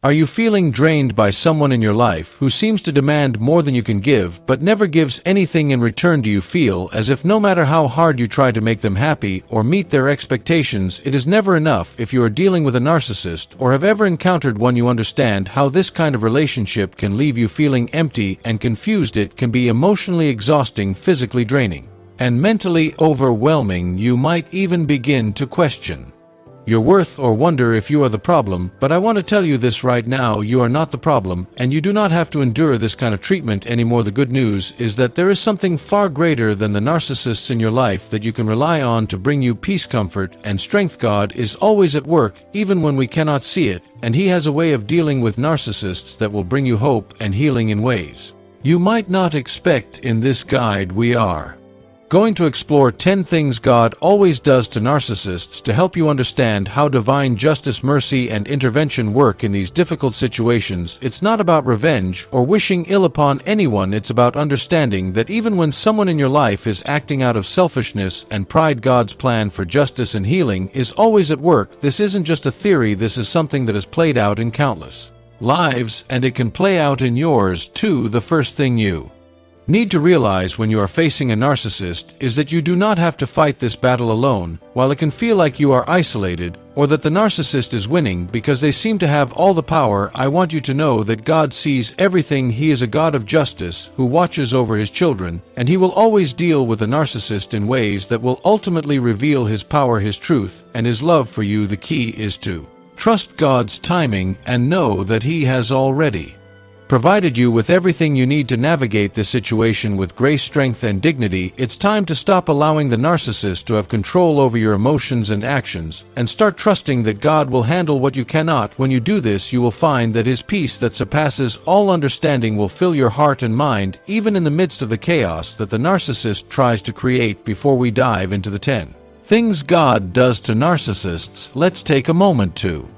Are you feeling drained by someone in your life who seems to demand more than you can give but never gives anything in return? Do you feel as if no matter how hard you try to make them happy or meet their expectations, it is never enough? If you are dealing with a narcissist or have ever encountered one, you understand how this kind of relationship can leave you feeling empty and confused. It can be emotionally exhausting, physically draining, and mentally overwhelming. You might even begin to question your worth or wonder if you are the problem, but I want to tell you this right now: you are not the problem, and you do not have to endure this kind of treatment anymore. The good news is that there is something far greater than the narcissists in your life that you can rely on to bring you peace, comfort, and strength. God is always at work, even when we cannot see it, and He has a way of dealing with narcissists that will bring you hope and healing in ways you might not expect. In this guide, we are going to explore 10 things God always does to narcissists to help you understand how divine justice, mercy, and intervention work in these difficult situations. It's not about revenge or wishing ill upon anyone. It's about understanding that even when someone in your life is acting out of selfishness and pride, God's plan for justice and healing is always at work. This isn't just a theory. This is something that has played out in countless lives, and it can play out in yours too. The first thing you need to realize when you are facing a narcissist is that you do not have to fight this battle alone. While it can feel like you are isolated or that the narcissist is winning because they seem to have all the power, I want you to know that God sees everything. He is a God of justice who watches over His children, and He will always deal with the narcissist in ways that will ultimately reveal His power, His truth, and His love for you. The key is to trust God's timing and know that He has already provided you with everything you need to navigate this situation with grace, strength, and dignity. It's time to stop allowing the narcissist to have control over your emotions and actions, and start trusting that God will handle what you cannot. When you do this, you will find that His peace that surpasses all understanding will fill your heart and mind, even in the midst of the chaos that the narcissist tries to create. Before we dive into the 10 things God does to narcissists, let's take a moment to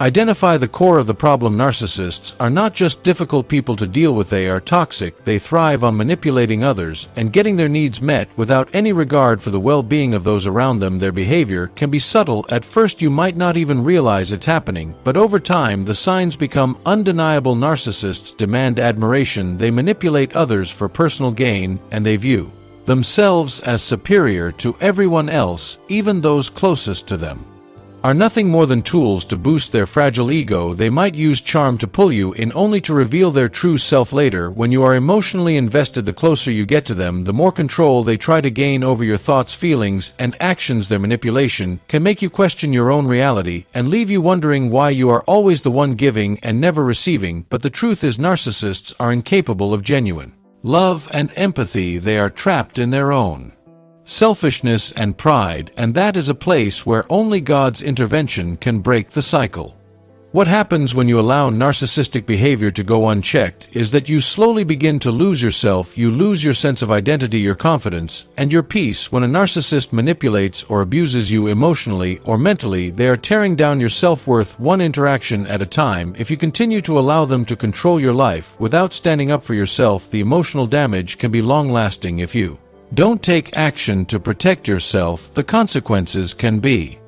identify the core of the problem. Narcissists are not just difficult people to deal with, they are toxic. They thrive on manipulating others and getting their needs met without any regard for the well-being of those around them. Their behavior can be subtle. At first you might not even realize it's happening, but over time the signs become undeniable. Narcissists demand admiration, they manipulate others for personal gain, and they view themselves as superior to everyone else. Even those closest to them are nothing more than tools to boost their fragile ego. They might use charm to pull you in, only to reveal their true self later. When you are emotionally invested, the closer you get to them, the more control they try to gain over your thoughts, feelings, and actions. Their manipulation can make you question your own reality and leave you wondering why you are always the one giving and never receiving. But the truth is, narcissists are incapable of genuine love and empathy. They are trapped in their own selfishness and pride, and that is a place where only God's intervention can break the cycle. What happens when you allow narcissistic behavior to go unchecked is that you slowly begin to lose yourself. You lose your sense of identity, your confidence, and your peace. When a narcissist manipulates or abuses you emotionally or mentally, they are tearing down your self-worth one interaction at a time. If you continue to allow them to control your life without standing up for yourself, the emotional damage can be long-lasting. If you don't take action to protect yourself, the consequences can be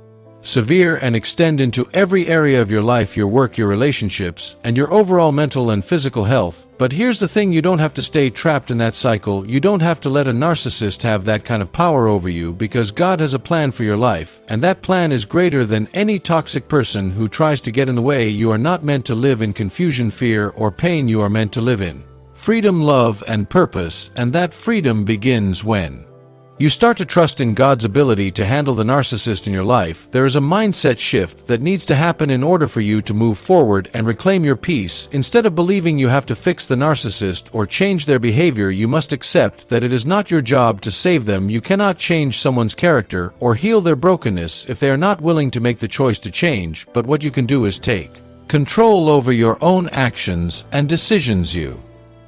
severe and extend into every area of your life, your work, your relationships, and your overall mental and physical health. But here's the thing: you don't have to stay trapped in that cycle. You don't have to let a narcissist have that kind of power over you, because God has a plan for your life, and that plan is greater than any toxic person who tries to get in the way. You are not meant to live in confusion, fear, or pain. You are meant to live in freedom, love, and purpose, and that freedom begins when you start to trust in God's ability to handle the narcissist in your life. There is a mindset shift that needs to happen in order for you to move forward and reclaim your peace. Instead of believing you have to fix the narcissist or change their behavior, you must accept that it is not your job to save them. You cannot change someone's character or heal their brokenness if they are not willing to make the choice to change, but what you can do is take control over your own actions and decisions. You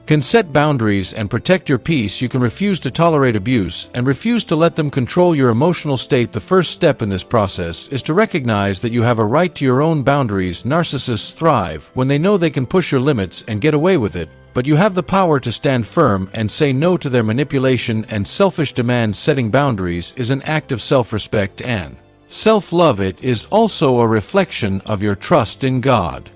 can set boundaries and protect your peace. You can refuse to tolerate abuse and refuse to let them control your emotional state. The first step in this process is to recognize that you have a right to your own boundaries. Narcissists thrive when they know they can push your limits and get away with it, but you have the power to stand firm and say no to their manipulation and selfish demands. Setting boundaries is an act of self-respect and self-love. It is also a reflection of your trust in God.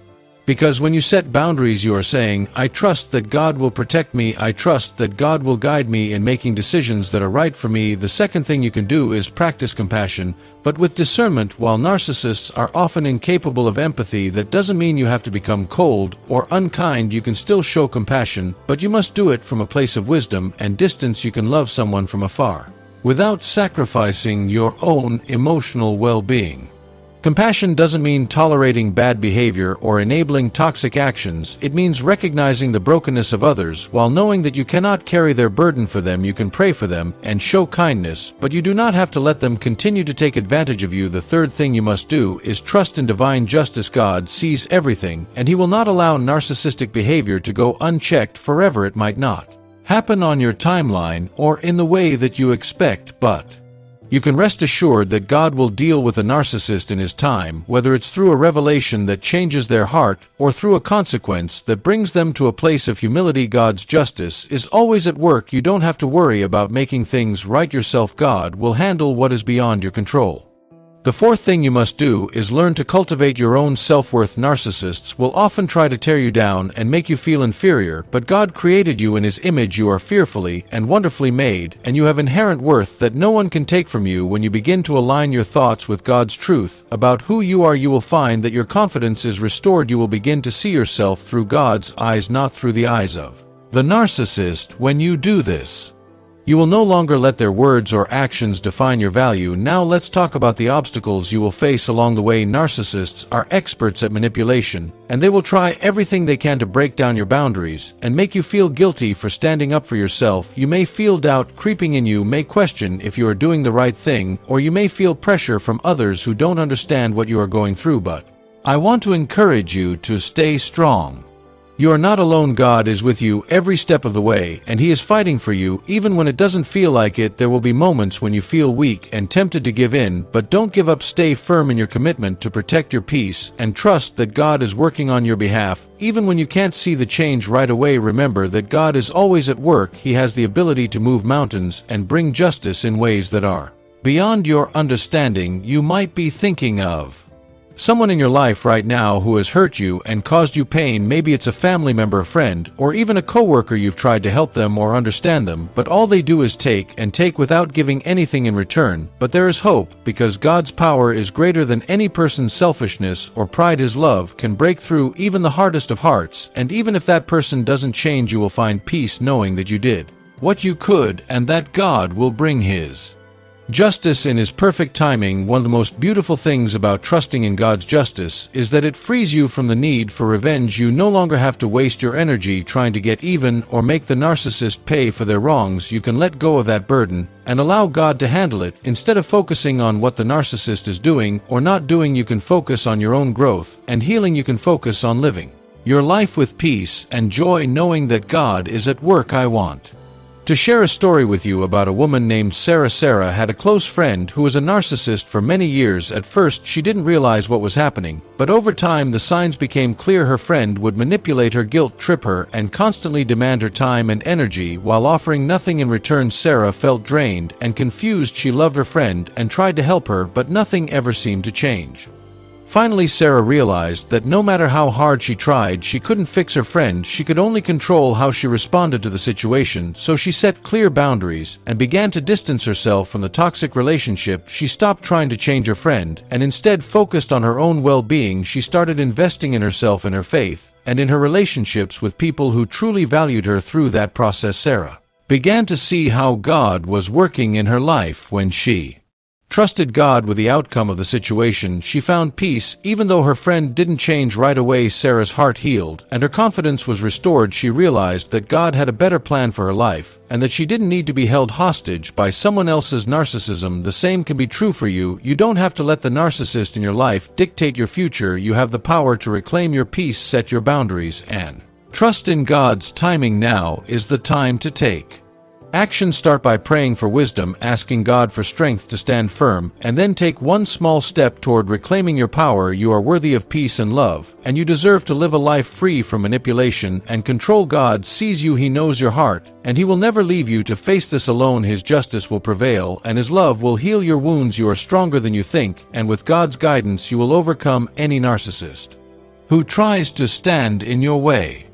Because when you set boundaries, you are saying, I trust that God will protect me, I trust that God will guide me in making decisions that are right for me. The second thing you can do is practice compassion, but with discernment. While narcissists are often incapable of empathy, that doesn't mean you have to become cold or unkind. You can still show compassion, but you must do it from a place of wisdom and distance. You can love someone from afar, without sacrificing your own emotional well-being. Compassion doesn't mean tolerating bad behavior or enabling toxic actions. It means recognizing the brokenness of others while knowing that you cannot carry their burden for them. You can pray for them and show kindness, but you do not have to let them continue to take advantage of you. The third thing you must do is trust in divine justice. God sees everything, and He will not allow narcissistic behavior to go unchecked forever. It might not happen on your timeline or in the way that you expect, but you can rest assured that God will deal with a narcissist in His time, whether it's through a revelation that changes their heart or through a consequence that brings them to a place of humility. God's justice is always at work. You don't have to worry about making things right yourself. God will handle what is beyond your control. The fourth thing you must do is learn to cultivate your own self-worth. Narcissists will often try to tear you down and make you feel inferior, but God created you in His image. You are fearfully and wonderfully made, and you have inherent worth that no one can take from you. When you begin to align your thoughts with God's truth about who you are, you will find that your confidence is restored. You will begin to see yourself through God's eyes, not through the eyes of the narcissist. When you do this, you will no longer let their words or actions define your value. Now let's talk about the obstacles you will face along the way. Narcissists are experts at manipulation, and they will try everything they can to break down your boundaries and make you feel guilty for standing up for yourself. You may feel doubt creeping in. You may question if you are doing the right thing, or you may feel pressure from others who don't understand what you are going through. But I want to encourage you to stay strong. You are not alone. God is with you every step of the way, and He is fighting for you even when it doesn't feel like it. There will be moments when you feel weak and tempted to give in, but don't give up. Stay firm in your commitment to protect your peace and trust that God is working on your behalf. Even when you can't see the change right away, remember that God is always at work. He has the ability to move mountains and bring justice in ways that are beyond your understanding. You might be thinking of someone in your life right now who has hurt you and caused you pain. Maybe it's a family member, a friend, or even a coworker. You've tried to help them or understand them, but all they do is take and take without giving anything in return. But there is hope, because God's power is greater than any person's selfishness or pride. His love can break through even the hardest of hearts, and even if that person doesn't change, you will find peace knowing that you did what you could and that God will bring His justice in His perfect timing. One of the most beautiful things about trusting in God's justice is that it frees you from the need for revenge. You no longer have to waste your energy trying to get even or make the narcissist pay for their wrongs. You can let go of that burden and allow God to handle it. Instead of focusing on what the narcissist is doing or not doing, you can focus on your own growth and healing. You can focus on living your life with peace and joy, knowing that God is at work. I want to share a story with you about a woman named Sarah. Sarah had a close friend who was a narcissist for many years. At first, she didn't realize what was happening, but over time the signs became clear. Her friend would manipulate her, guilt trip her, and constantly demand her time and energy while offering nothing in return. Sarah felt drained and confused. She loved her friend and tried to help her, but nothing ever seemed to change. Finally, Sarah realized that no matter how hard she tried, she couldn't fix her friend. She could only control how she responded to the situation. So she set clear boundaries and began to distance herself from the toxic relationship. She stopped trying to change her friend and instead focused on her own well-being. She started investing in herself, in her faith, and in her relationships with people who truly valued her. Through that process, Sarah began to see how God was working in her life. When she trusted God with the outcome of the situation, she found peace. Even though her friend didn't change right away, Sarah's heart healed and her confidence was restored. She realized that God had a better plan for her life and that she didn't need to be held hostage by someone else's narcissism. The same can be true for you. You don't have to let the narcissist in your life dictate your future. You have the power to reclaim your peace, set your boundaries, and trust in God's timing. Now is the time to take action. Start by praying for wisdom, asking God for strength to stand firm, and then take one small step toward reclaiming your power. You are worthy of peace and love, and you deserve to live a life free from manipulation and control. God sees you, He knows your heart, and He will never leave you to face this alone. His justice will prevail, and His love will heal your wounds. You are stronger than you think, and with God's guidance you will overcome any narcissist. who tries to stand in your way.